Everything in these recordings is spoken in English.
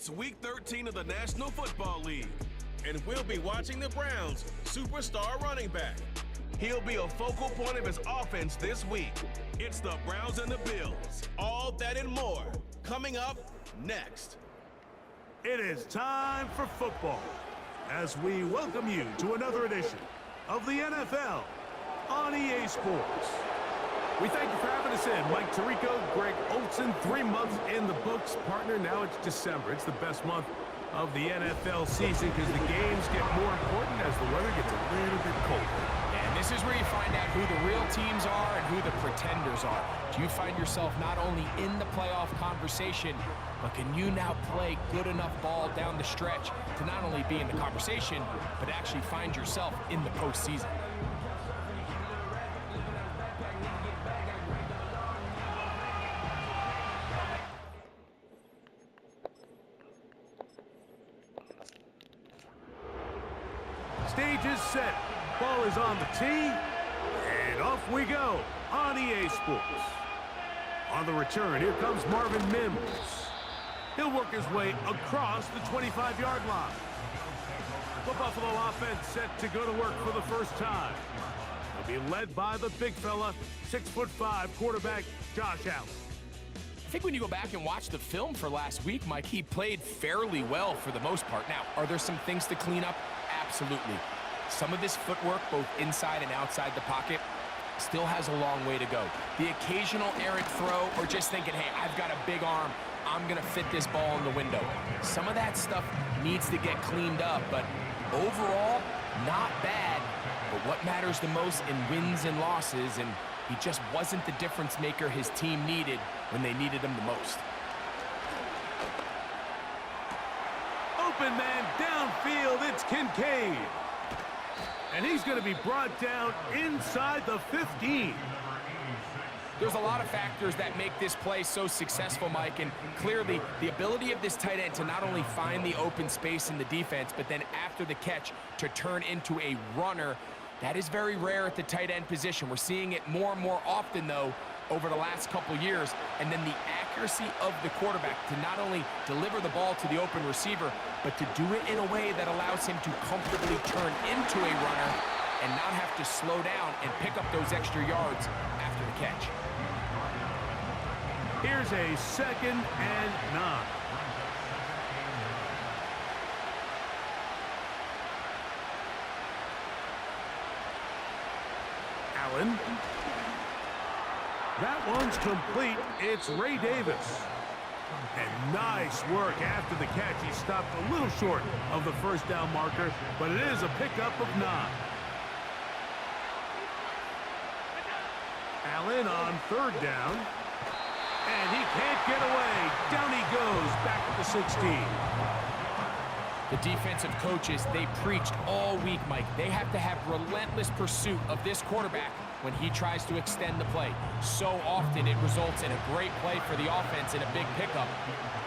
It's Week 13 of the National Football League, and we'll be watching the Browns' superstar running back. He'll be a focal point of his offense this week. It's the Browns and the Bills. All that and more coming up next. It is time for football as we welcome you to another edition of the NFL on EA Sports. We thank you for having us in. Mike Tirico, Greg Olsen, 3 months in the books. Partner, now it's December. It's the best month of the NFL season because the games get more important as the weather gets a little bit colder. And this is where you find out who the real teams are and who the pretenders are. Do you find yourself not only in the playoff conversation, but can you now play good enough ball down the stretch to not only be in the conversation, but actually find yourself in the postseason? Stage is set. Ball is on the tee. And off we go on EA Sports. On the return, here comes Marvin Mims. He'll work his way across the 25-yard line. The Buffalo offense set to go to work for the first time. They'll be led by the big fella, 6'5" quarterback Josh Allen. I think when you go back and watch the film for last week, Mike, he played fairly well for the most part. Now, are there some things to clean up? Absolutely. Some of this footwork, both inside and outside the pocket, still has a long way to go. The occasional errant throw or just thinking, hey, I've got a big arm, I'm going to fit this ball in the window. Some of that stuff needs to get cleaned up, but overall, not bad. But what matters the most in wins and losses, and he just wasn't the difference maker his team needed when they needed him the most. Open man downfield, it's Kincaid. And he's going to be brought down inside the 15. There's a lot of factors that make this play so successful, Mike, and clearly the ability of this tight end to not only find the open space in the defense, but then after the catch to turn into a runner, that is very rare at the tight end position. We're seeing it more and more often, though, over the last couple years. And then the accuracy of the quarterback to not only deliver the ball to the open receiver, but to do it in a way that allows him to comfortably turn into a runner and not have to slow down and pick up those extra yards after the catch. Here's a 2nd and 9. Allen. That one's complete. It's Ray Davis. And nice work after the catch. He stopped a little short of the first down marker, but it is a pickup of 9. Allen on 3rd down. And he can't get away. Down he goes, back at the 16. The defensive coaches, they preached all week, Mike. They have to have relentless pursuit of this quarterback when he tries to extend the play. So often it results in a great play for the offense and a big pickup.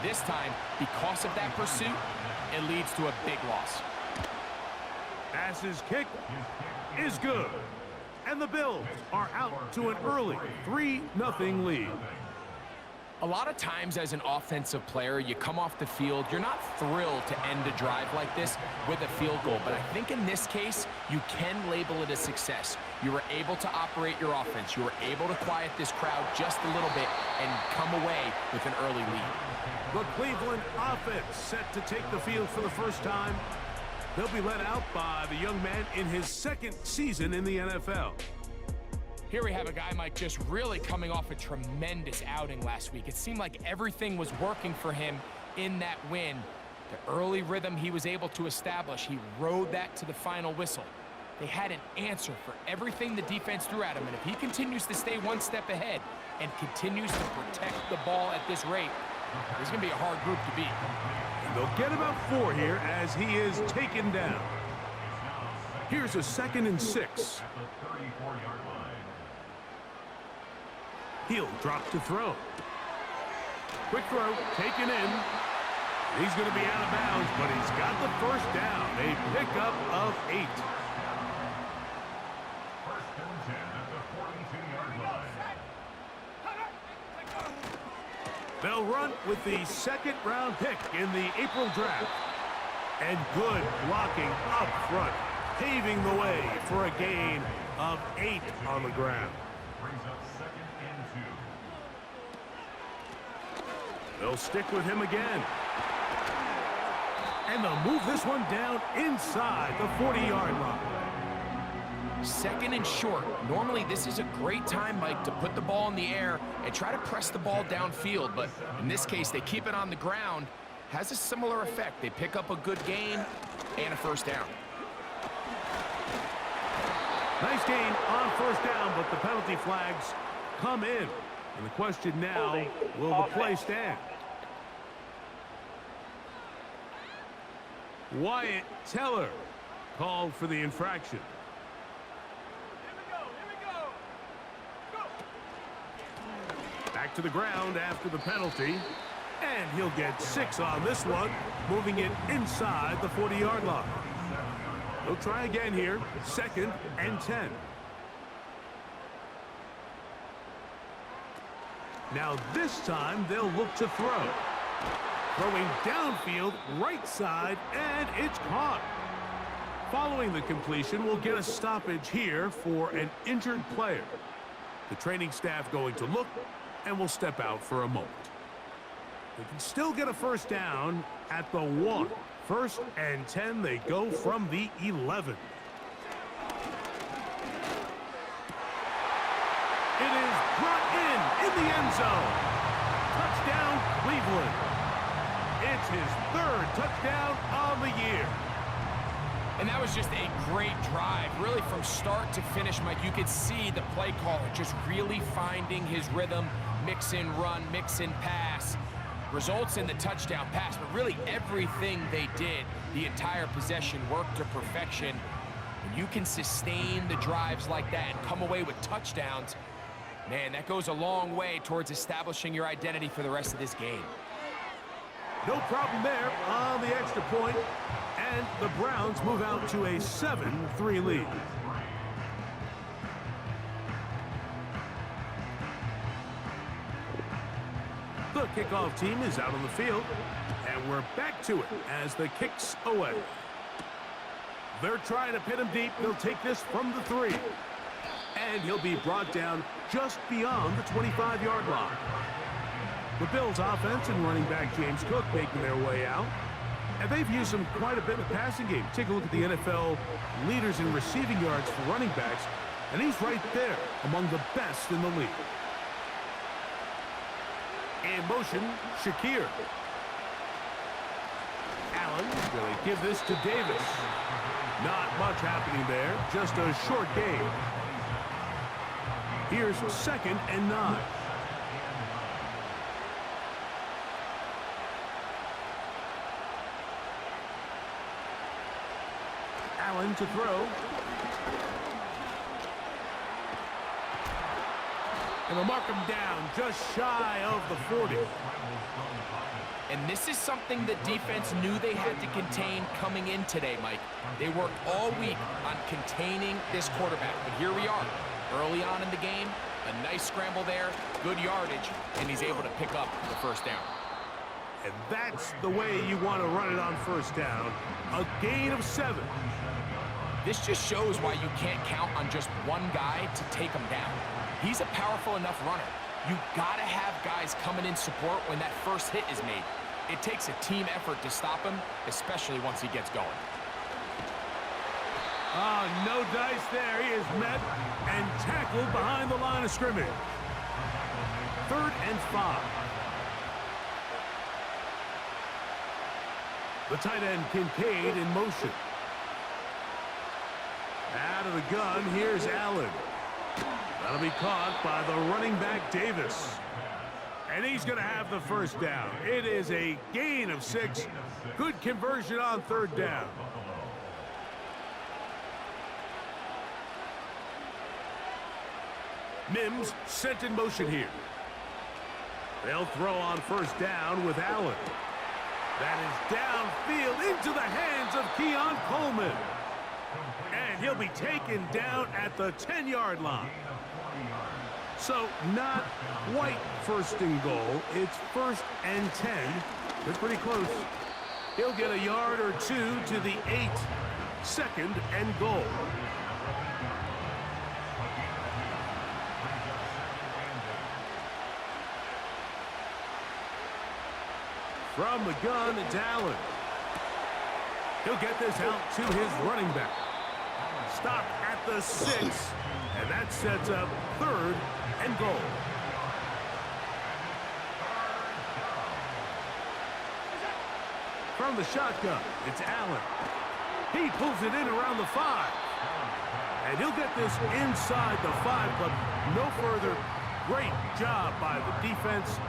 This time, because of that pursuit, it leads to a big loss. Pass's kick is good. And the Bills are out to an early 3-0 lead. A lot of times as an offensive player, you come off the field, you're not thrilled to end a drive like this with a field goal. But I think in this case, you can label it a success. You were able to operate your offense. You were able to quiet this crowd just a little bit and come away with an early lead. The Cleveland offense set to take the field for the first time. They'll be led out by the young man in his 2nd season in the NFL. Here we have a guy, Mike, just really coming off a tremendous outing last week. It seemed like everything was working for him in that win. The early rhythm he was able to establish, he rode that to the final whistle. They had an answer for everything the defense threw at him, and if he continues to stay one step ahead and continues to protect the ball at this rate, it's going to be a hard group to beat. And they'll get about 4 here as he is taken down. Here's a 2nd and 6. He'll drop to throw. Quick throw, taken in. He's going to be out of bounds, but he's got the first down. A pickup of 8. They'll run with the second-round pick in the April draft. And good blocking up front, paving the way for a gain of 8 on the ground. They'll stick with him again. And they'll move this one down inside the 40-yard line. Second and short. Normally, this is a great time, Mike, to put the ball in the air and try to press the ball downfield. But in this case, they keep it on the ground. Has a similar effect. They pick up a good gain and a first down. Nice gain on first down, but the penalty flags come in. And the question now, will the play stand? Wyatt Teller called for the infraction. Back to the ground after the penalty. And he'll get 6 on this one, moving it inside the 40-yard line. They'll try again here, 2nd and 10. Now this time they'll look to throw. Throwing downfield, right side, and it's caught. Following the completion, we'll get a stoppage here for an injured player. The training staff going to look, and will step out for a moment. They can still get a first down at the 1. 1st and 10, they go from the 11. It is brought in the end zone. Touchdown, Cleveland. It's his 3rd touchdown of the year. And that was just a great drive. Really, from start to finish, Mike, you could see the play caller just really finding his rhythm, mix in run, mix in pass. Results in the touchdown pass, but really everything they did, the entire possession, worked to perfection. When you can sustain the drives like that and come away with touchdowns, man, that goes a long way towards establishing your identity for the rest of this game. No problem there on the extra point, and the Browns move out to a 7-3 lead. The kickoff team is out on the field, and we're back to it as the kick's away. They're trying to pin him deep. They'll take this from the 3. And he'll be brought down just beyond the 25-yard line. The Bills' offense and running back James Cook making their way out. And they've used him quite a bit in the passing game. Take a look at the NFL leaders in receiving yards for running backs, and he's right there among the best in the league. In motion, Shakir. Allen going to give this to Davis. Not much happening there, just a short gain. Here's 2nd and 9. Allen to throw. And they'll mark him down just shy of the 40. And this is something the defense knew they had to contain coming in today, Mike. They worked all week on containing this quarterback. But here we are, early on in the game, a nice scramble there, good yardage, and he's able to pick up the first down. And that's the way you want to run it on first down. A gain of 7. This just shows why you can't count on just one guy to take him down. He's a powerful enough runner. You gotta have guys coming in support when that first hit is made. It takes a team effort to stop him, especially once he gets going. No dice there. He is met and tackled behind the line of scrimmage. 3rd and 5. The tight end Kincaid in motion. Out of the gun, here's Allen. That'll be caught by the running back Davis. And he's going to have the first down. It is a gain of 6. Good conversion on 3rd down. Mims sent in motion here. They'll throw on first down with Allen. That is downfield into the hands of Keon Coleman. And he'll be taken down at the 10-yard line. So not quite first and goal. It's 1st and 10. They're pretty close. He'll get a yard or two to the 8. 2nd and goal. From the gun, it's Allen. He'll get this out to his running back. Stop at the 6, and that sets up 3rd and goal. From the shotgun, it's Allen. He pulls it in around the 5. And he'll get this inside the 5, but no further. Great job by the defense.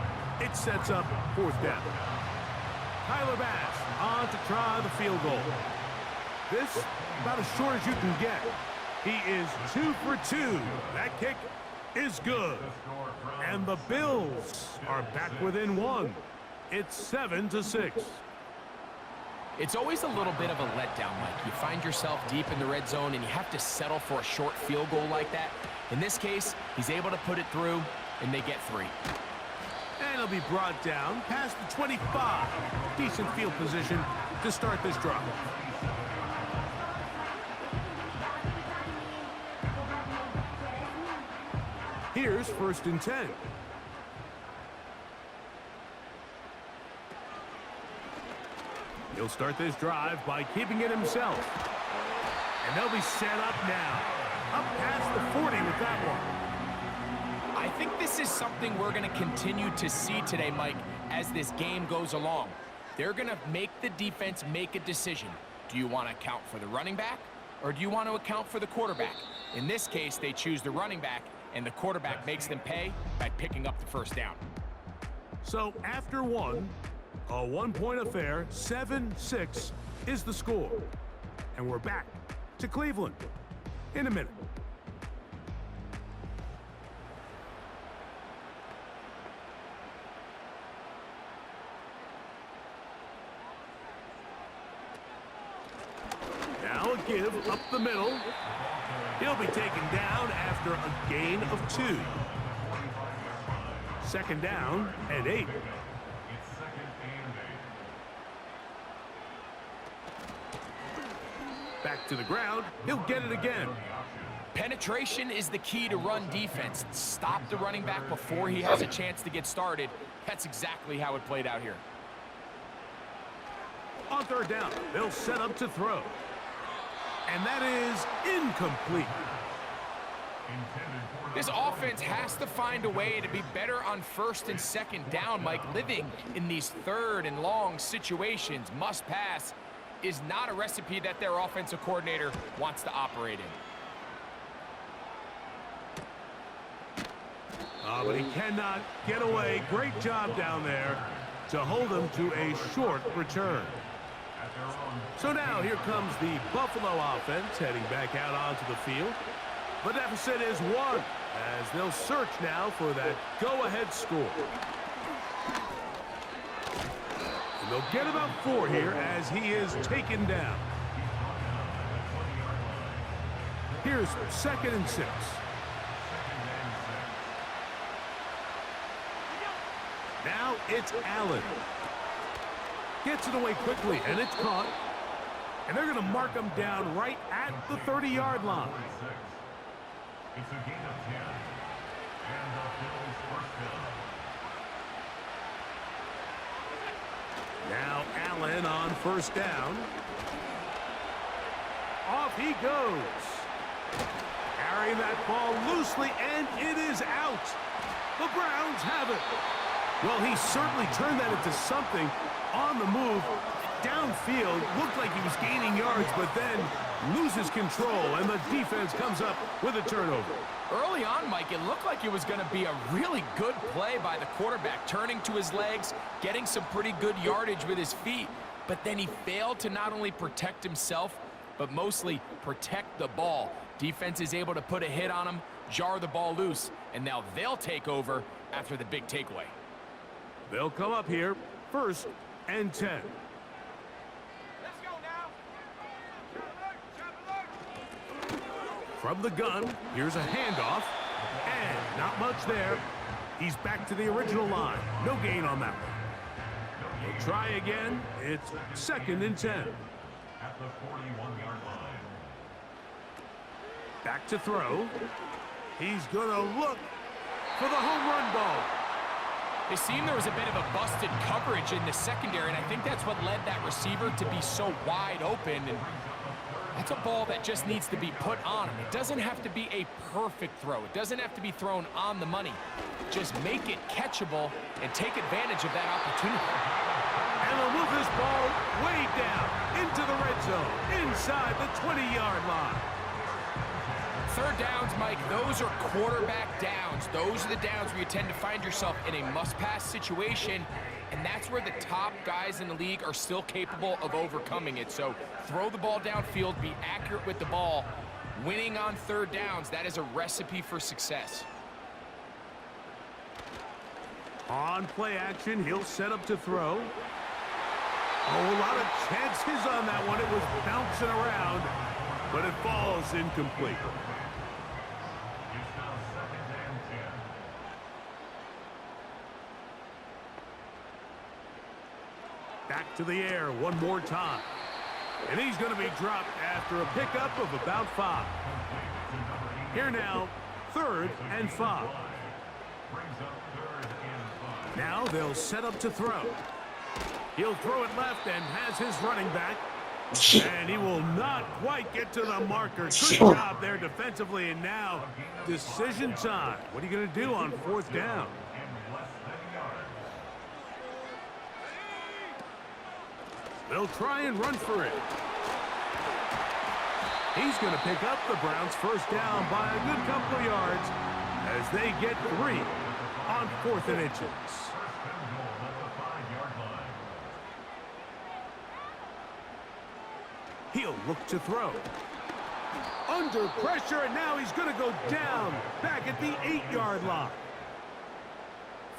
It sets up 4th down. Tyler Bass on to try the field goal. This about as short as you can get. He is 2 for 2. That kick is good. And the Bills are back within 1. It's 7-6. It's always a little bit of a letdown, Mike. You find yourself deep in the red zone and you have to settle for a short field goal like that. In this case, he's able to put it through, and they get 3. And he'll be brought down past the 25. Decent field position to start this drive. Here's 1st and 10. He'll start this drive by keeping it himself. And they'll be set up now. Up past the 40 with that one. I think this is something we're going to continue to see today, Mike, as this game goes along. They're going to make the defense make a decision. Do you want to account for the running back, or do you want to account for the quarterback? In this case, they choose the running back, and the quarterback makes them pay by picking up the 1st down. So after 1, a 1-point affair, 7-6 is the score. And we're back to Cleveland in a minute. Now a give up the middle. He'll be taken down after a gain of 2. 2nd down and 8. Back to the ground. He'll get it again. Penetration is the key to run defense. Stop the running back before he has a chance to get started. That's exactly how it played out here. On 3rd down, they'll set up to throw. And that is incomplete. This offense has to find a way to be better on 1st and 2nd down, Mike. Living in these 3rd and long situations, must pass, is not a recipe that their offensive coordinator wants to operate in. But he cannot get away. Great job down there to hold him to a short return. So now here comes the Buffalo offense heading back out onto the field. The deficit is 1 as they'll search now for that go-ahead score. And they'll get about 4 here as he is taken down. Here's 2nd and 6. Now it's Allen. Gets it away quickly, and it's caught. And they're going to mark him down right at the 30-yard line. It's a gain of 10. And the Bills' 1st down. Now Allen on 1st down. Off he goes. Carrying that ball loosely, and it is out. The Browns have it. Well, he certainly turned that into something on the move. Downfield, looked like he was gaining yards, but then loses control, and the defense comes up with a turnover. Early on, Mike, it looked like it was going to be a really good play by the quarterback, turning to his legs, getting some pretty good yardage with his feet, but then he failed to not only protect himself, but mostly protect the ball. Defense is able to put a hit on him, jar the ball loose, and now they'll take over after the big takeaway. They'll come up here, 1st and 10. Let's go now. From the gun, here's a handoff, And not much there. He's back to the original line. No gain on that one. We'll try again. It's 2nd and 10. At the 41-yard line. Back to throw. He's going to look for the home run ball. It seemed there was a bit of a busted coverage in the secondary, and I think that's what led that receiver to be so wide open. And that's a ball that just needs to be put on him. It doesn't have to be a perfect throw. It doesn't have to be thrown on the money. Just make it catchable and take advantage of that opportunity. And they'll move this ball way down into the red zone, inside the 20-yard line. Third downs, Mike, those are quarterback downs. Those are the downs where you tend to find yourself in a must-pass situation, and that's where the top guys in the league are still capable of overcoming it. So throw the ball downfield, be accurate with the ball. Winning on third downs, that is a recipe for success. On play action, he'll set up to throw. Oh, a lot of chances on that one. It was bouncing around, but it falls incomplete. Back to the air one more time. And he's going to be dropped after a pickup of about 5. Here now, 3rd and 5. Now they'll set up to throw. He'll throw it left and has his running back. And he will not quite get to the marker. Good job there defensively. And now, decision time. What are you going to do on 4th down? They'll try and run for it. He's going to pick up the Browns' 1st down by a good couple of yards as they get 3 on 4th and inches. He'll look to throw. Under pressure, and now he's going to go down back at the 8-yard line.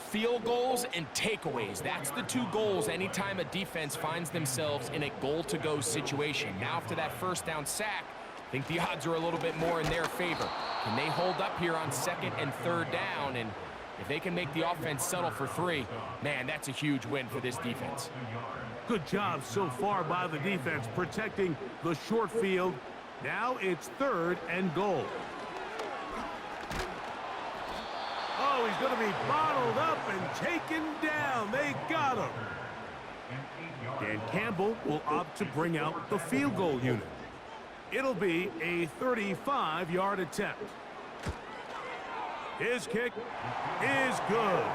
Field goals and takeaways. That's the 2 goals anytime a defense finds themselves in a goal-to-go situation. Now after that 1st down sack, I think the odds are a little bit more in their favor. Can they hold up here on 2nd and 3rd down? And if they can make the offense settle for 3, man, that's a huge win for this defense. Good job so far by the defense protecting the short field. Now it's 3rd and goal. Oh, he's going to be bottled up and taken down. They got him. Dan Campbell will opt to bring out the field goal unit. It'll be a 35-yard attempt. His kick is good.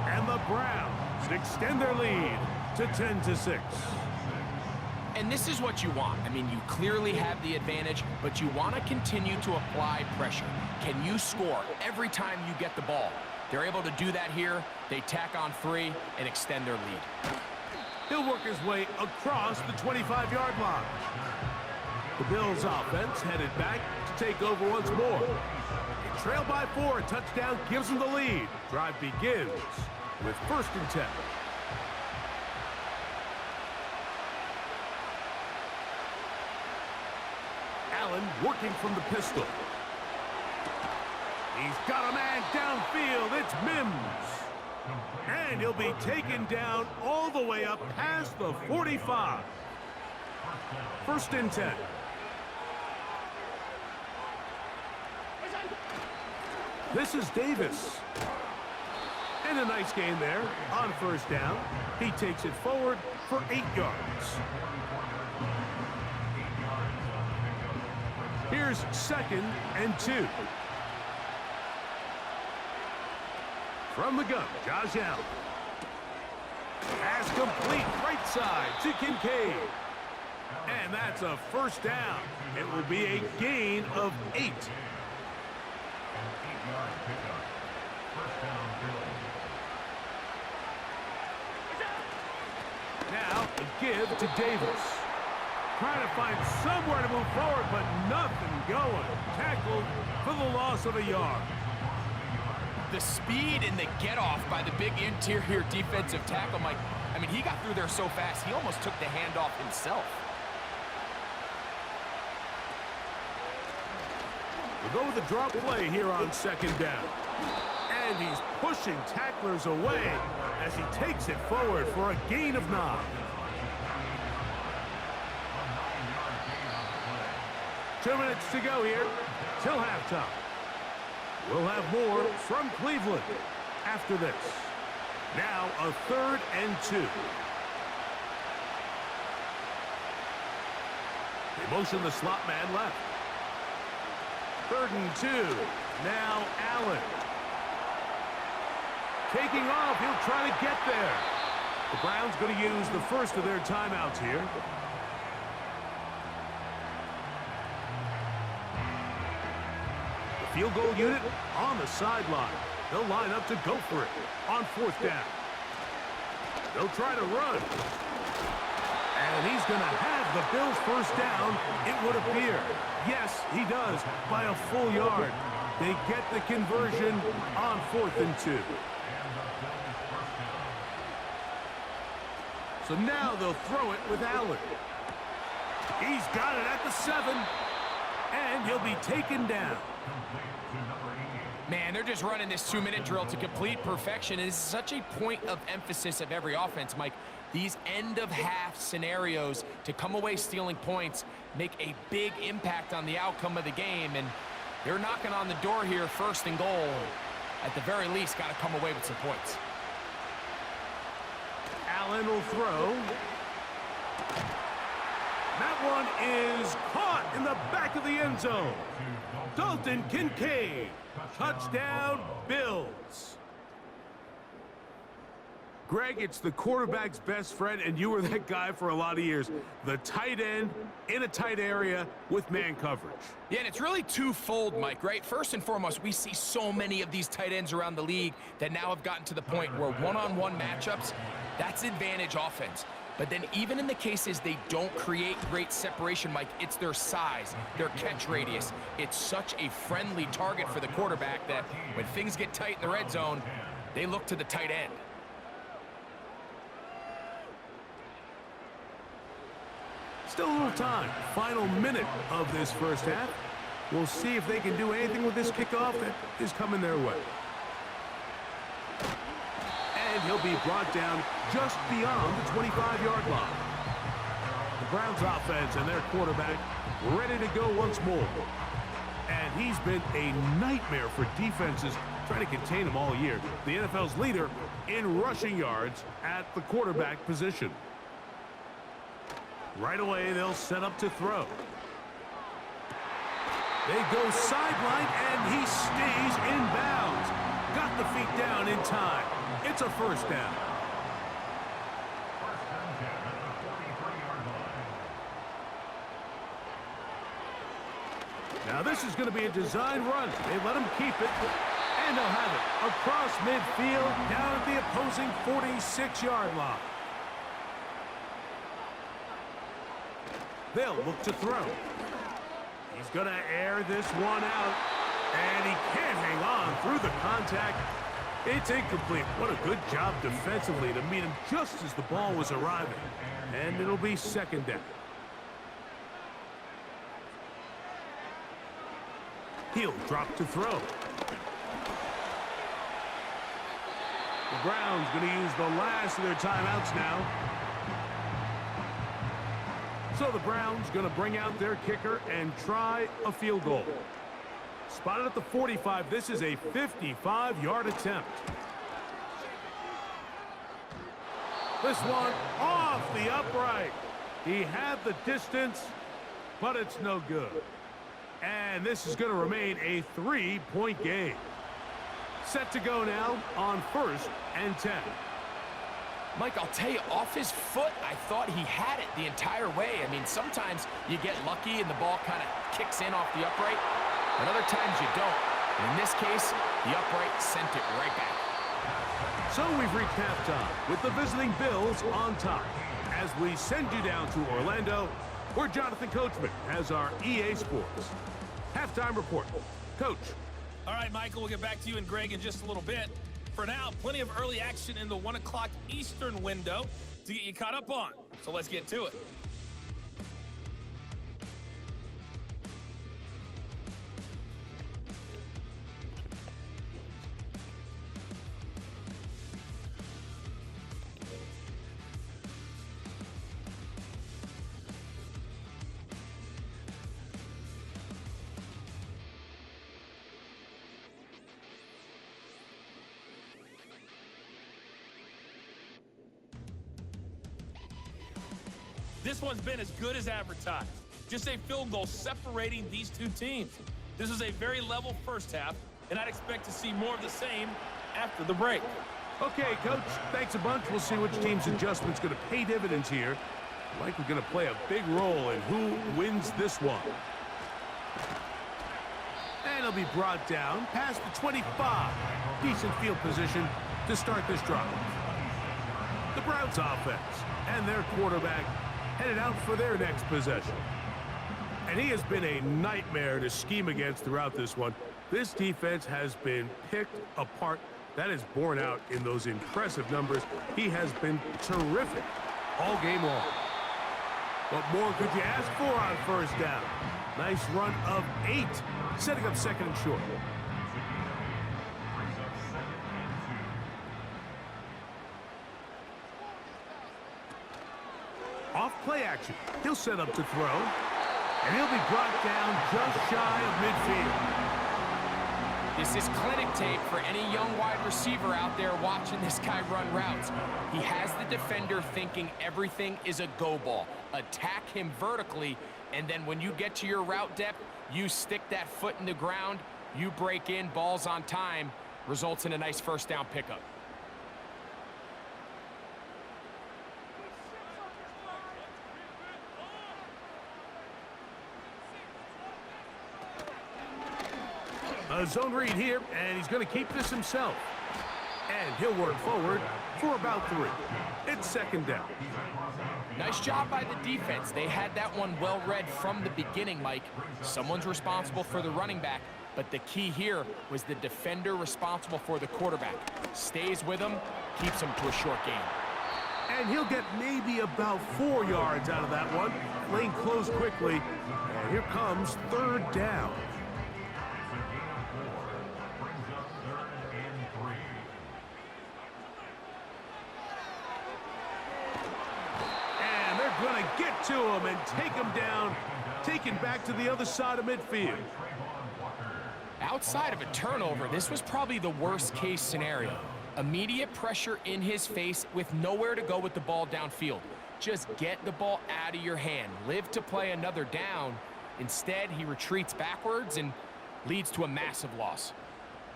And the Browns extend their lead to 10-6. And this is what you want. I mean, you clearly have the advantage, but you want to continue to apply pressure. Can you score every time you get the ball? They're able to do that here. They tack on 3 and extend their lead. He'll work his way across the 25-yard line. The Bills offense headed back to take over once more. They trail by 4. A touchdown gives them the lead. Drive begins with 1st and 10. Allen working from the pistol. He's got a man downfield. It's Mims. And he'll be taken down all the way up past the 45. 1st and 10. This is Davis. And a nice gain there on 1st down. He takes it forward for 8 yards. Here's 2nd and 2. From the gun, Josh Allen. Pass complete right side to Kincaid. And that's a 1st down. It will be a gain of 8. Now a give to Davis. Trying to find somewhere to move forward, but nothing going. Tackled for the loss of a yard. The speed and the get-off by the big interior defensive tackle, Mike. I mean, he got through there so fast, he almost took the handoff himself. We'll go with the drop play here on second down. And he's pushing tacklers away as he takes it forward for a gain of 9. Two minutes to go here till halftime. We'll have more from Cleveland after this. Now a 3rd and 2. They motion the slot man left. 3rd and 2. Now Allen. Taking off, he'll try to get there. The Browns going to use the first of their timeouts here. The field goal unit on the sideline. They'll line up to go for it on 4th down. They'll try to run. And he's going to have the Bills first down, it would appear. Yes, he does, by a full yard. They get the conversion on 4th and 2. So now they'll throw it with Allen. He's got it at the 7. And he'll be taken down. Man, they're just running this 2-minute drill to complete perfection. And it's such a point of emphasis of every offense, Mike. These end-of-half scenarios to come away stealing points make a big impact on the outcome of the game. And they're knocking on the door here, 1st and goal. At the very least, got to come away with some points. Allen will throw. That one is caught in the back of the end zone. Dalton Kincaid. Touchdown, Bills. Greg, it's the quarterback's best friend, and you were that guy for a lot of years. The tight end in a tight area with man coverage. Yeah, and it's really twofold, Mike, right? First and foremost, we see so many of these tight ends around the league that now have gotten to the point where one-on-one matchups, that's advantage offense. But then even in the cases they don't create great separation, Mike, it's their size, their catch radius. It's such a friendly target for the quarterback that when things get tight in the red zone, they look to the tight end. Still a little time. Final minute of this first half. We'll see if they can do anything with this kickoff that is coming their way. And he'll be brought down just beyond the 25-yard line. The Browns offense and their quarterback ready to go once more. And he's been a nightmare for defenses trying to contain him all year. The NFL's leader in rushing yards at the quarterback position. Right away, they'll set up to throw. They go sideline, and he stays in bounds. Got the feet down in time. It's a first down. Now this is going to be a design run. They let him keep it, and they'll have it across midfield down at the opposing 46-yard line. They'll look to throw. He's going to air this one out, and he can't hang on through the contact. It's incomplete. What a good job defensively to meet him just as the ball was arriving. And it'll be second down. He'll drop to throw. The Browns going to use the last of their timeouts now. So the Browns going to bring out their kicker and try a field goal. Spotted at the 45, this is a 55-yard attempt. This one off the upright. He had the distance, but it's no good. And this is going to remain a 3-point game. Set to go now on 1st and 10. Mike, I'll tell you, off his foot, I thought he had it the entire way. I mean, sometimes you get lucky and the ball kind of kicks in off the upright, but other times you don't. And in this case, the upright sent it right back. So we've reached halftime with the visiting Bills on top. As we send you down to Orlando, where Jonathan Coachman has our EA Sports halftime report. Coach. All right, Michael, we'll get back to you and Greg in just a little bit. For now, plenty of early action in the 1 o'clock Eastern window to get you caught up on. So let's get to it. This one's been as good as advertised. Just a field goal separating these two teams. This was a very level first half, and I'd expect to see more of the same after the break. Okay, Coach, thanks a bunch. We'll see which team's adjustment's going to pay dividends here. Likely going to play a big role in who wins this one. And he'll be brought down past the 25. Decent field position to start this drive. The Browns offense and their quarterback headed out for their next possession. And he has been a nightmare to scheme against throughout this one. This defense has been picked apart. That is borne out in those impressive numbers. He has been terrific all game long. What more could you ask for on first down? Nice run of 8, setting up second and short. Off play action. He'll set up to throw. And he'll be brought down just shy of midfield. This is clinic tape for any young wide receiver out there watching this guy run routes. He has the defender thinking everything is a go ball. Attack him vertically, and then when you get to your route depth, you stick that foot in the ground, you break in, balls on time, results in a nice first down pickup. A zone read here, and he's going to keep this himself. And he'll work forward for about 3. It's second down. Nice job by the defense. They had that one well read from the beginning, Mike. Someone's responsible for the running back, but the key here was the defender responsible for the quarterback. Stays with him, keeps him to a short gain. And he'll get maybe about 4 yards out of that one. Lane closed quickly, and here comes third down. Going to get to him and take him down, taken back to the other side of midfield. Outside of a turnover, this was probably the worst case scenario. Immediate pressure in his face with nowhere to go with the ball downfield. Just get the ball out of your hand. Live to play another down. Instead, he retreats backwards and leads to a massive loss.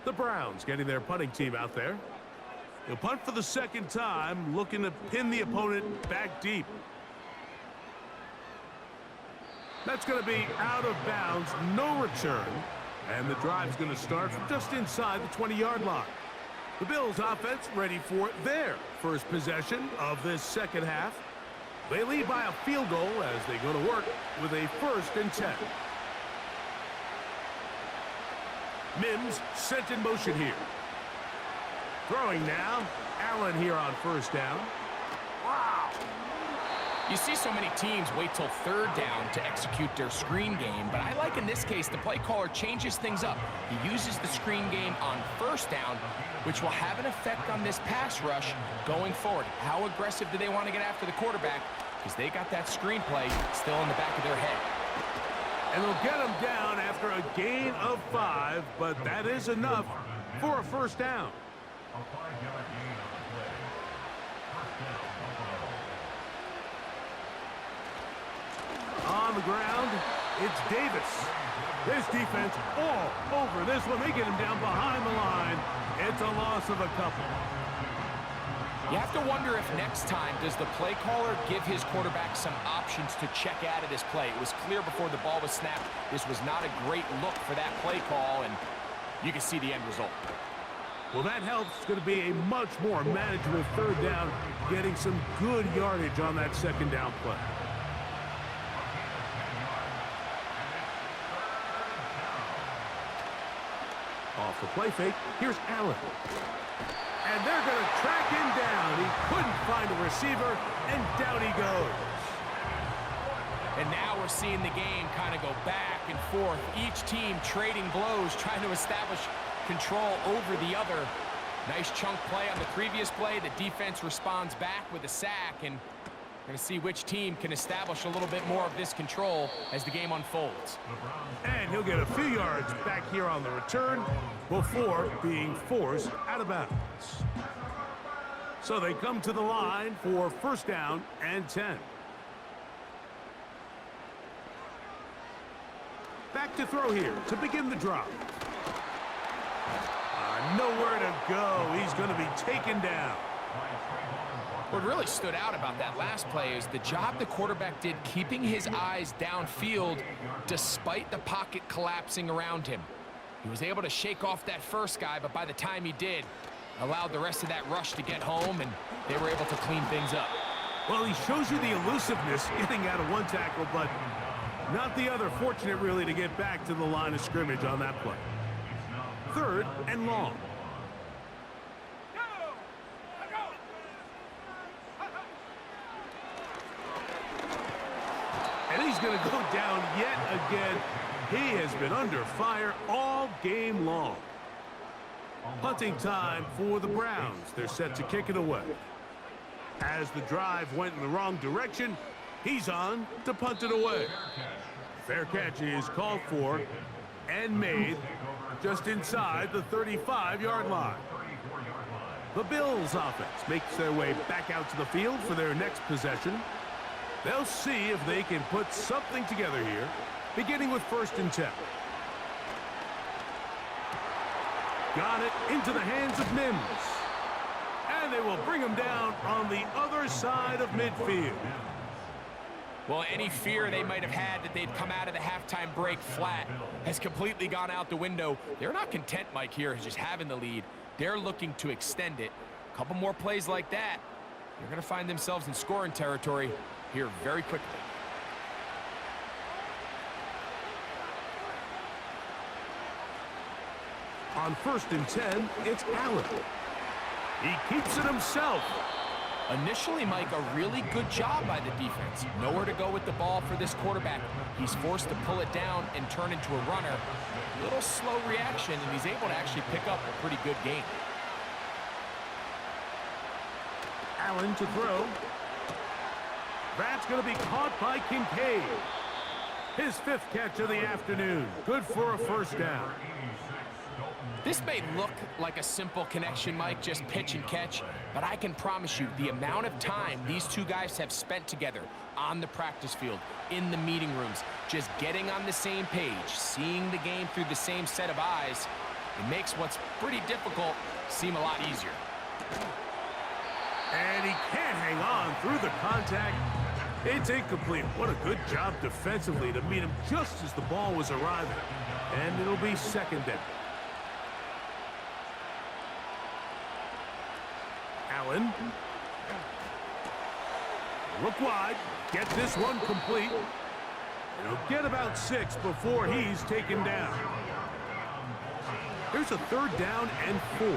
The Browns getting their punting team out there. He'll punt for the second time, looking to pin the opponent back deep. That's going to be out of bounds, no return. And the drive's going to start from just inside the 20-yard line. The Bills offense ready for their first possession of this second half. They lead by a field goal as they go to work with a 1st and 10. Mims sent in motion here. Throwing now. Allen here on first down. Wow. You see so many teams wait till third down to execute their screen game, but I like in this case the play caller changes things up. He uses the screen game on first down, which will have an effect on this pass rush going forward. How aggressive do they want to get after the quarterback? Because they got that screen play still in the back of their head. And they'll get him down after a gain of 5, but that is enough for a first down. A 5-yard gain on the play. First down, Buffalo. On the ground, it's Davis. This defense all over this one. They get him down behind the line. It's a loss of a couple. You have to wonder if next time does the play caller give his quarterback some options to check out of this play. It was clear before the ball was snapped. This was not a great look for that play call, and you can see the end result. Well, that helps. It's going to be a much more manageable third down, getting some good yardage on that second down play. Off the play fake, here's Allen. And they're going to track him down. He couldn't find a receiver, and down he goes. And now we're seeing the game kind of go back and forth. Each team trading blows, trying to establish control over the other. Nice chunk play on the previous play. The defense responds back with a sack, and we're going to see which team can establish a little bit more of this control as the game unfolds. And he'll get a few yards back here on the return before being forced out of bounds. So they come to the line for first down and 10. to throw here to begin the drive. Nowhere to go. He's going to be taken down. What really stood out about that last play is the job the quarterback did keeping his eyes downfield despite the pocket collapsing around him. He was able to shake off that first guy, but by the time he did, allowed the rest of that rush to get home, and they were able to clean things up. Well, he shows you the elusiveness getting out of one tackle, but not the other. Fortunate, really, to get back to the line of scrimmage on that play. 3rd and long. And he's going to go down yet again. He has been under fire all game long. Punting time for the Browns. They're set to kick it away. As the drive went in the wrong direction, he's on to punt it away. Fair catch is called for and made just inside the 35-yard line. The Bills offense makes their way back out to the field for their next possession. They'll see if they can put something together here, beginning with 1st and 10. Got it into the hands of Mims. And they will bring him down on the other side of midfield. Well, any fear they might have had that they'd come out of the halftime break flat has completely gone out the window. They're not content, Mike, here, just having the lead. They're looking to extend it. A couple more plays like that, they're going to find themselves in scoring territory here very quickly. On 1st and 10, it's Allen. He keeps it himself. Initially, Mike, a really good job by the defense. Nowhere to go with the ball for this quarterback. He's forced to pull it down and turn into a runner. A little slow reaction, and he's able to actually pick up a pretty good game. Allen to throw. That's going to be caught by Kincaid. His 5th catch of the afternoon. Good for a 1st down. This may look like a simple connection, Mike, just pitch and catch, but I can promise you the amount of time these two guys have spent together on the practice field, in the meeting rooms, just getting on the same page, seeing the game through the same set of eyes, it makes what's pretty difficult seem a lot easier. And he can't hang on through the contact. It's incomplete. What a good job defensively to meet him just as the ball was arriving. And it'll be 2nd down. Allen. Look wide. Get this one complete. He'll get about 6 before he's taken down. Here's a 3rd down and 4.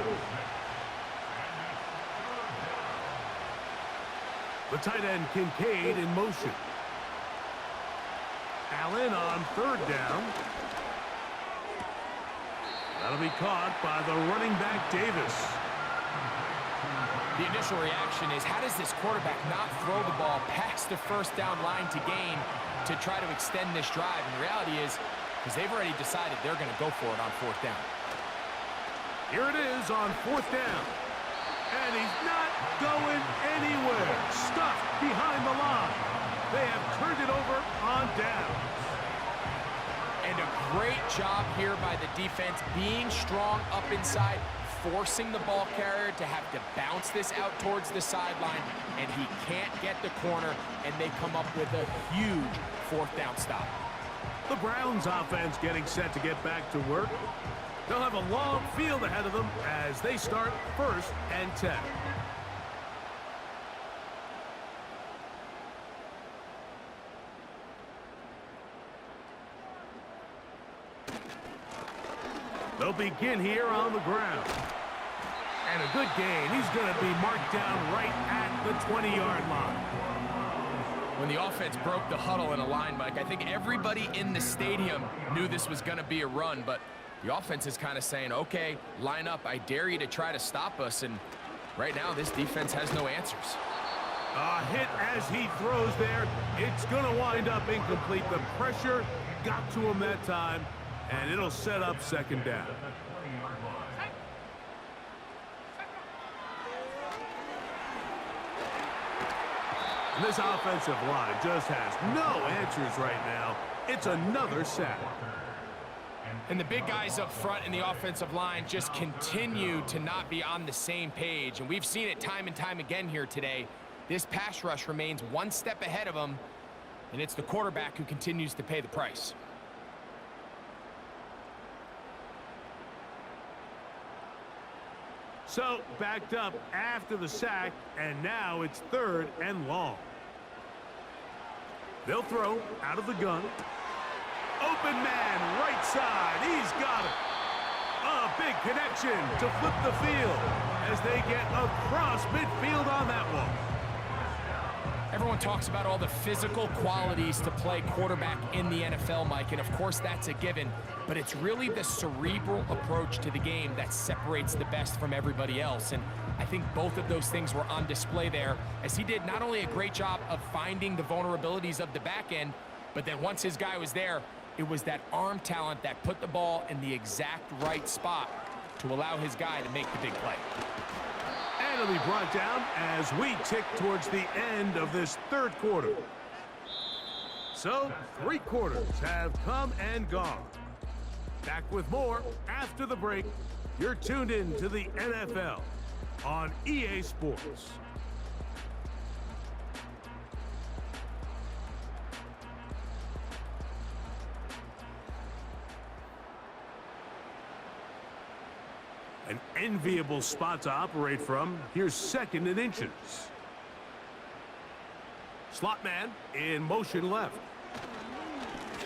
The tight end Kincaid in motion. Allen on 3rd down. That'll be caught by the running back Davis. The initial reaction is, how does this quarterback not throw the ball past the 1st down line to gain to try to extend this drive? And the reality is, because they've already decided they're going to go for it on 4th down. Here it is on 4th down. And he's not going anywhere. Stuffed behind the line. They have turned it over on downs. And a great job here by the defense, being strong up inside, forcing the ball carrier to have to bounce this out towards the sideline, and he can't get the corner, and they come up with a huge 4th down stop. The Browns offense getting set to get back to work. They'll have a long field ahead of them as they start 1st and 10. They'll begin here on the ground. And a good gain. He's going to be marked down right at the 20-yard line. When the offense broke the huddle in a line, Mike, I think everybody in the stadium knew this was going to be a run, but the offense is kind of saying, okay, line up. I dare you to try to stop us. And right now, this defense has no answers. A hit as he throws there. It's going to wind up incomplete. The pressure got to him that time, and it'll set up 2nd down. And this offensive line just has no answers right now. It's another sack. And the big guys up front in the offensive line just continue to not be on the same page. And we've seen it time and time again here today. This pass rush remains one step ahead of them, and it's the quarterback who continues to pay the price. So, backed up after the sack, and now it's 3rd and long. They'll throw out of the gun. Open man, right side. He's got it. A big connection to flip the field as they get across midfield on that one. Everyone talks about all the physical qualities to play quarterback in the NFL, Mike, and of course that's a given, but it's really the cerebral approach to the game that separates the best from everybody else, and I think both of those things were on display there, as he did not only a great job of finding the vulnerabilities of the back end, but then once his guy was there, it was that arm talent that put the ball in the exact right spot to allow his guy to make the big play. And it'll be brought down as we tick towards the end of this 3rd quarter. So, 3 quarters have come and gone. Back with more after the break. You're tuned in to the NFL on EA Sports. An enviable spot to operate from. Here's 2nd and inches. Slot man in motion left.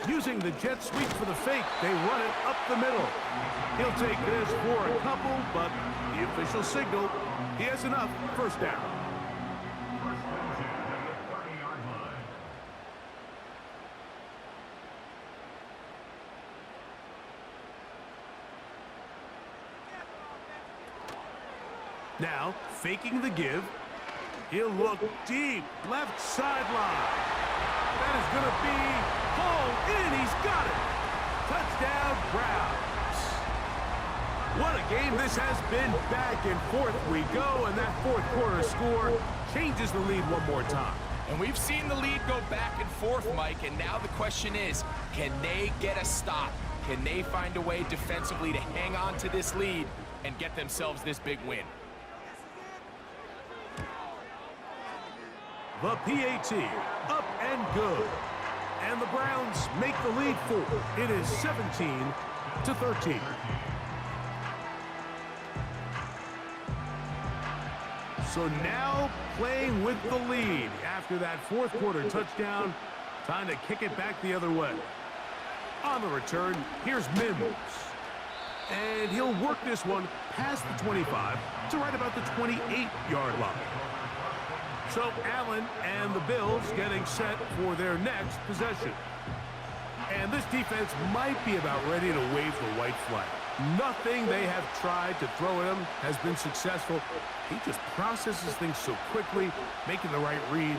Using the jet sweep for the fake, they run it up the middle. He'll take this for a couple, but the official signal, he has enough. 1st down. Now, faking the give. He'll look deep, left sideline. That is going to be hauled in. He's got it. Touchdown, Browns. What a game this has been. Back and forth we go, and that 4th quarter score changes the lead one more time. And we've seen the lead go back and forth, Mike, and now the question is, can they get a stop? Can they find a way defensively to hang on to this lead and get themselves this big win? The PAT, up and good. And the Browns make the lead 4. It is 17-13. So now playing with the lead after that 4th quarter touchdown. Time to kick it back the other way. On the return, here's Mims. And he'll work this one past the 25 to right about the 28-yard line. So Allen and the Bills getting set for their next possession. And this defense might be about ready to wave the white flag. Nothing they have tried to throw at him has been successful. He just processes things so quickly, making the right read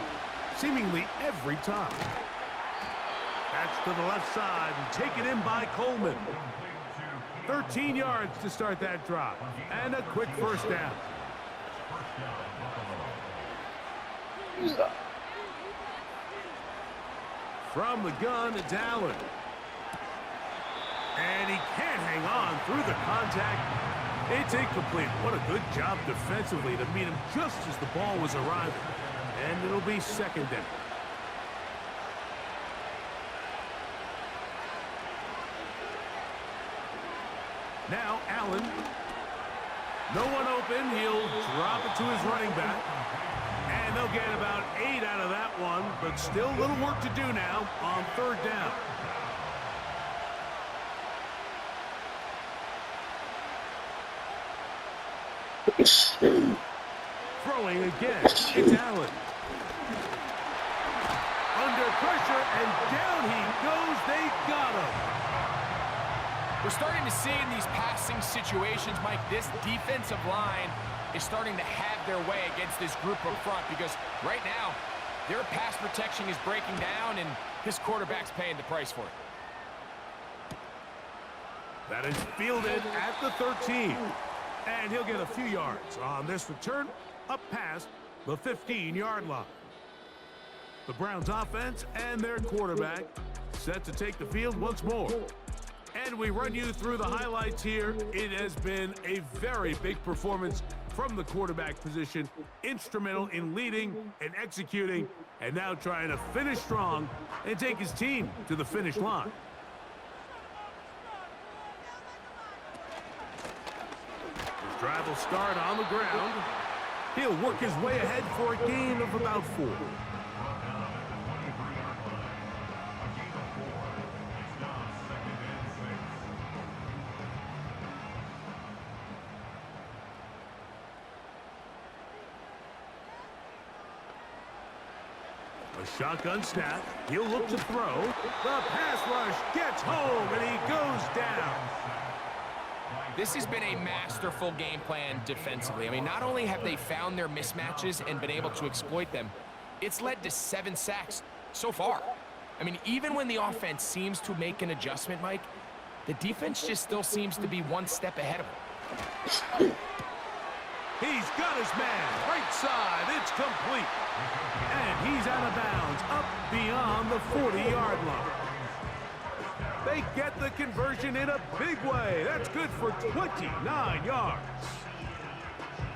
seemingly every time. That's to the left side and taken in by Coleman. 13 yards to start that drive. And a quick 1st down. From the gun, it's Allen. And he can't hang on through the contact. It's incomplete. What a good job defensively to meet him just as the ball was arriving. And it'll be 2nd down. Now Allen. No one open. He'll drop it to his running back. And they'll get about 8 out of that one, but still a little work to do now on 3rd down. Throwing again, it's Allen. Under pressure, and down he goes. They got him. We're starting to see in these passing situations, Mike, this defensive line is starting to have their way against this group up front because right now, their pass protection is breaking down, and this quarterback's paying the price for it. That is fielded at the 13. And he'll get a few yards on this return up past the 15-yard line. The Browns offense and their quarterback set to take the field once more. And we run you through the highlights here. It has been a very big performance from the quarterback position, instrumental in leading and executing, and now trying to finish strong and take his team to the finish line. His drive will start on the ground. He'll work his way ahead for a gain of about 4. A shotgun snap. He'll look to throw. The pass rush gets home, and he goes down. This has been a masterful game plan defensively. I mean, not only have they found their mismatches and been able to exploit them, it's led to 7 sacks so far. I mean, even when the offense seems to make an adjustment, Mike, the defense just still seems to be one step ahead of them. He's got his man. Right side. It's complete. And he's out of bounds, up beyond the 40-yard line. They get the conversion in a big way. That's good for 29 yards.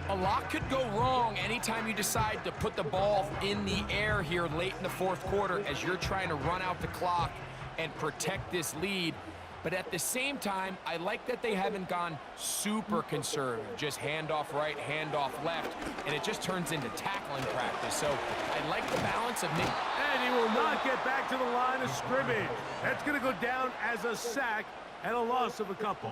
A lot could go wrong anytime you decide to put the ball in the air here late in the 4th quarter as you're trying to run out the clock and protect this lead. But at the same time, I like that they haven't gone super conservative. Just handoff right, handoff left, and it just turns into tackling practice. So I like the balance of... And he will not get back to the line of scrimmage. That's going to go down as a sack and a loss of a couple.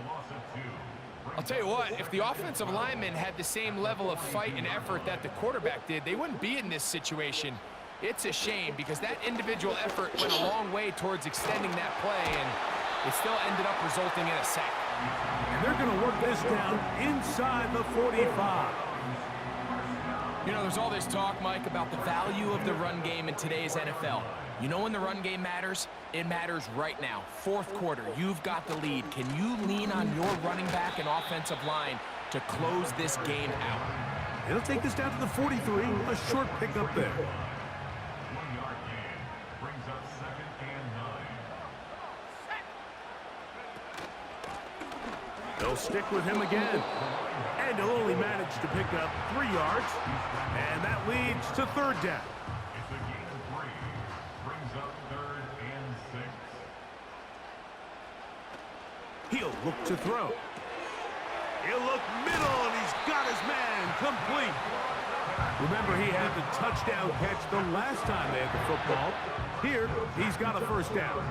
I'll tell you what, if the offensive linemen had the same level of fight and effort that the quarterback did, they wouldn't be in this situation. It's a shame because that individual effort went a long way towards extending that play, and it still ended up resulting in a sack. And they're going to work this down inside the 45. You know, there's all this talk, Mike, about the value of the run game in today's NFL. You know when the run game matters? It matters right now. 4th quarter, you've got the lead. Can you lean on your running back and offensive line to close this game out? It'll take this down to the 43. A short pickup there. 1-yard gain brings up 2nd and 9. They'll stick with him again. And he'll only manage to pick up 3 yards. And that leads to 3rd down. It's a gain of 3. Brings up 3rd and 6. He'll look to throw. He'll look middle, and he's got his man complete. Remember, he had the touchdown catch the last time they had the football. Here, he's got a 1st down.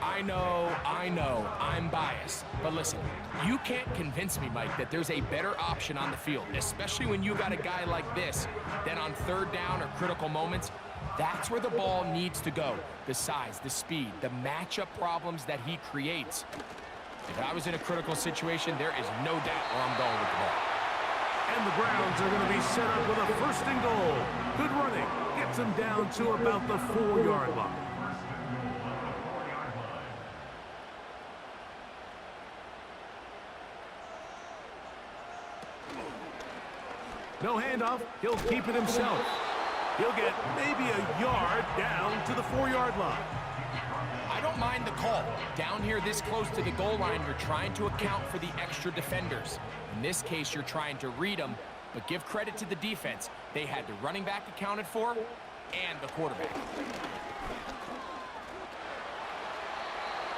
I know, I'm biased. But listen, you can't convince me, Mike, that there's a better option on the field, especially when you got a guy like this, that on 3rd down or critical moments, that's where the ball needs to go. The size, the speed, the matchup problems that he creates. If I was in a critical situation, there is no doubt where I'm going with the ball. And the Browns are going to be set up with a 1st and goal. Good running. Gets them down to about the 4-yard line. No handoff. He'll keep it himself. He'll get maybe a yard down to the 4-yard line. I don't mind the call. Down here this close to the goal line, you're trying to account for the extra defenders. In this case, you're trying to read them, but give credit to the defense. They had the running back accounted for and the quarterback.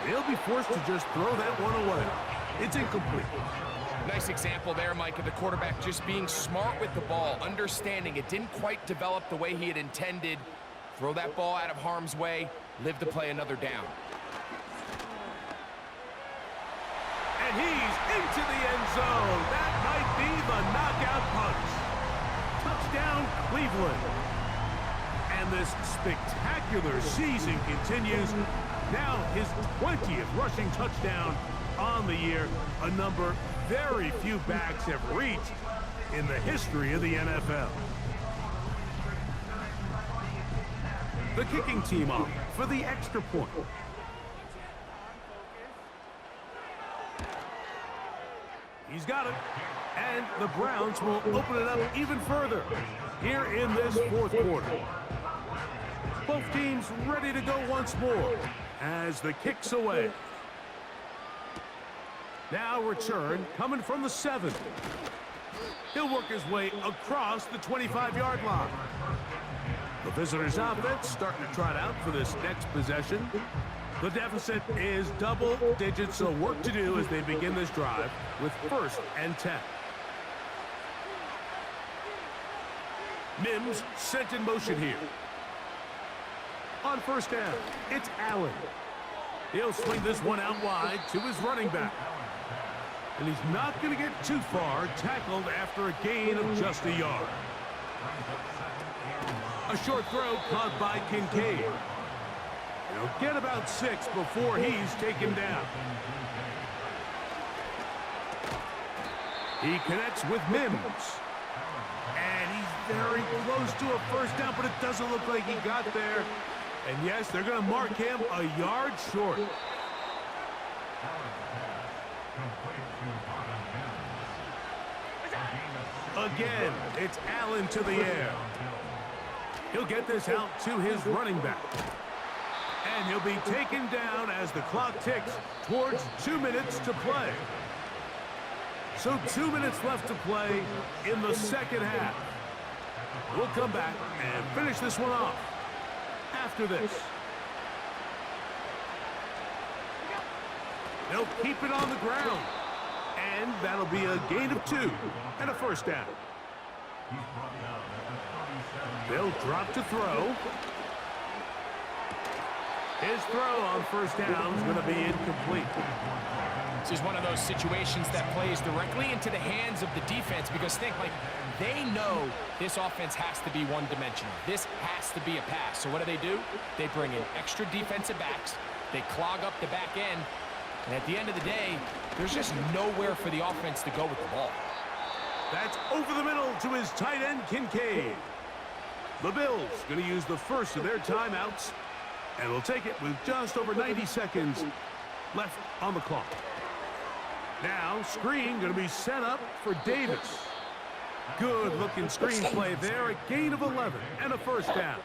They'll be forced to just throw that one away. It's incomplete. Nice example there, Mike, of the quarterback just being smart with the ball, understanding it didn't quite develop the way he had intended. Throw that ball out of harm's way, live to play another down. And he's into the end zone. That might be the knockout punch. Touchdown, Cleveland. And this spectacular season continues. Now his 20th rushing touchdown on the year, a number very few backs have reached in the history of the NFL. The kicking team off for the extra point. He's got it. And the Browns will open it up even further here in this 4th quarter. Both teams ready to go once more as the kick's away. Now return coming from the 7. He'll work his way across the 25-yard line. The visitors' offense starting to trot out for this next possession. The deficit is double digits, so work to do as they begin this drive with 1st and 10. Mims sent in motion here. On 1st down, it's Allen. He'll swing this one out wide to his running back. And he's not going to get too far, tackled after a gain of just a yard. A short throw caught by Kincaid. He'll get about 6 before he's taken down. He connects with Mims. And he's very close to a 1st down, but it doesn't look like he got there. And yes, they're going to mark him a yard short. Again, it's Allen to the air. He'll get this out to his running back. And he'll be taken down as the clock ticks towards 2 minutes to play. So 2 minutes left to play in the 2nd half. We'll come back and finish this one off after this. They'll keep it on the ground. And that'll be a gain of 2 and a 1st down. They'll drop to throw. His throw on 1st down is going to be incomplete. This is one of those situations that plays directly into the hands of the defense because they know this offense has to be one-dimensional. This has to be a pass. So what do? They bring in extra defensive backs. They clog up the back end. And at the end of the day, there's just nowhere for the offense to go with the ball. That's over the middle to his tight end, Kincaid. The Bills going to use the first of their timeouts, and will take it with just over 90 seconds left on the clock. Now, screen going to be set up for Davis. Good-looking screen play there, a gain of 11 and a 1st down.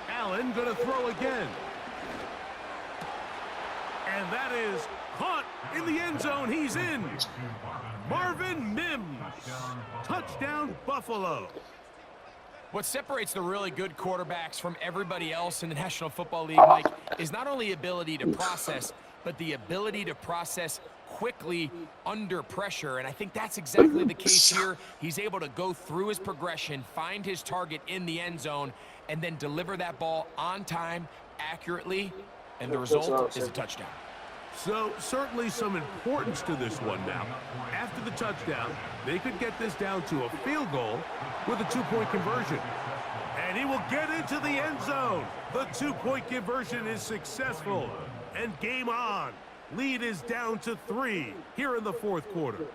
Allen going to throw again. And that is caught in the end zone. He's in. Marvin Mims. Touchdown, Buffalo. What separates the really good quarterbacks from everybody else in the National Football League, Mike, is not only ability to process, but the ability to process quickly under pressure. And I think that's exactly the case here. He's able to go through his progression, find his target in the end zone, and then deliver that ball on time, accurately, and the result is a touchdown. So certainly some importance to this one now. After the touchdown, they could get this down to a field goal with a 2-point conversion. And he will get into the end zone. The 2-point conversion is successful. And game on. Lead is down to 3 here in the 4th quarter.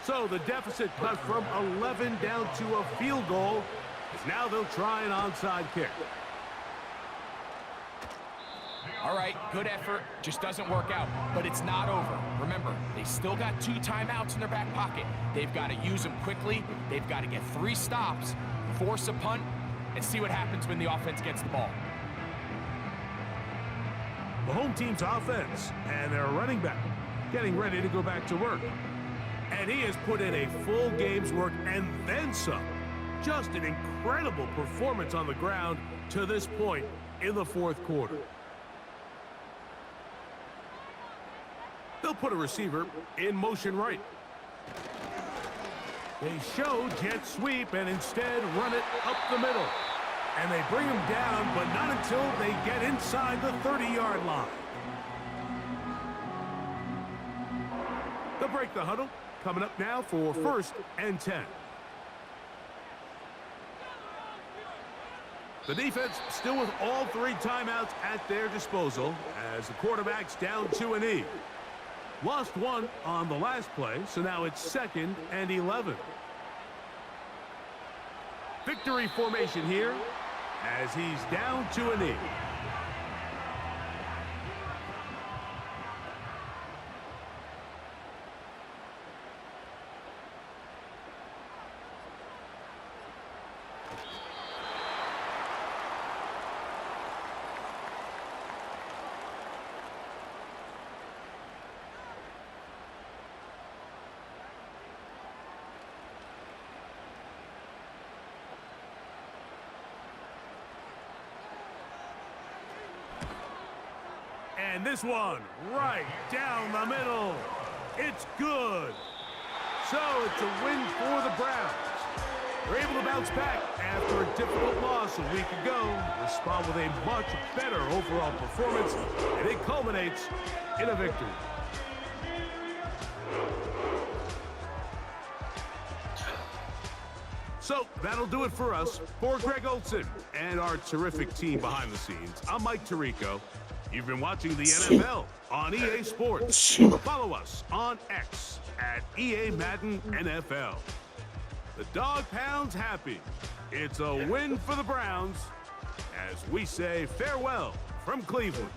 So the deficit cut from 11 down to a field goal, as now they'll try an onside kick. All right, good effort, just doesn't work out, but it's not over. Remember, they still got 2 timeouts in their back pocket. They've got to use them quickly. They've got to get 3 stops, force a punt, and see what happens when the offense gets the ball. The home team's offense and their running back getting ready to go back to work. And he has put in a full game's work and then some. Just an incredible performance on the ground to this point in the 4th quarter. They'll put a receiver in motion right. They show jet sweep and instead run it up the middle. And they bring him down, but not until they get inside the 30-yard line. They'll break the huddle. Coming up now for 1st and 10. The defense still with all 3 timeouts at their disposal as the quarterback's down to an knee. Lost one on the last play, so now it's 2nd and 11. Victory formation here as he's down to a knee. And this one, right down the middle. It's good. So it's a win for the Browns. They're able to bounce back after a difficult loss a week ago, respond with a much better overall performance, and it culminates in a victory. So that'll do it for us. For Greg Olson and our terrific team behind the scenes, I'm Mike Tirico. You've been watching the NFL on EA Sports. Follow us on X at EA Madden NFL. The Dog Pound's happy. It's a win for the Browns as we say farewell from Cleveland.